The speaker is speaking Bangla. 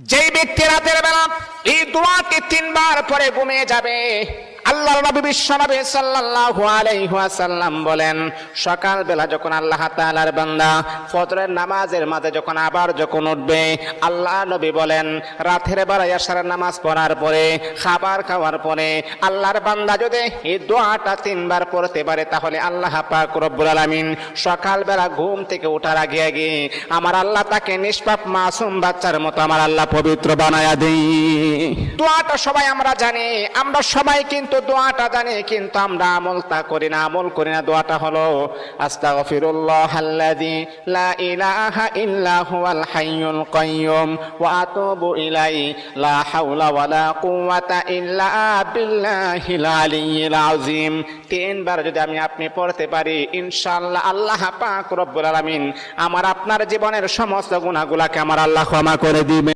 যেই ব্যক্তি রাতের বেলা এই দোয়াটি 3 বার পরে ঘুমিয়ে যাবে, আল্লাহর নবী বিশ্বনবী সাল্লাল্লাহু আলাইহি ওয়াসাল্লাম বলেন, সকাল বেলা যখন আল্লাহ তাআলার বান্দা ফজরের নামাজের মাঝে যখন উঠবে, আল্লাহ নবী বলেন রাতের বেলা এশারের নামাজ পড়ার পরে, খাবার খাওয়ার পরে আল্লাহর বান্দা যদি এই দোয়াটা 3 বার পড়তে পারে, তাহলে আল্লাহ পাক রব্বুল আলামিন সকাল বেলা ঘুম থেকে ওঠার আগে আগে আমার আল্লাহ তাকে নিষ্পাপ মাসুম বাচ্চার মতো আমার আল্লাহ পবিত্র বানায়া দেই। দোয়াটা সবাই আমরা জানি, আমরা সবাই কিন্তু দোয়াটা জানি, কিন্তু আমরা আমল করি না। দোয়াটা হলো আস্তাগফিরুল্লাহাল্লাযী লা ইলাহা ইল্লা হুয়াল হাইয়ুল কাইয়্যুম ওয়া আতুবু ইলাইহি লা হাওলা ওয়ালা কুওয়াতা ইল্লা বিল্লাহিল আলিয়্যিল আযীম। 3 বার যদি আপনি পড়তে পারি, ইনশাআল্লাহ আল্লাহ পাক রব্বুল আলামিন আমার আপনার জীবনের সমস্ত গুনাহগুলোকে আমার আল্লাহ ক্ষমা করে দিবেন।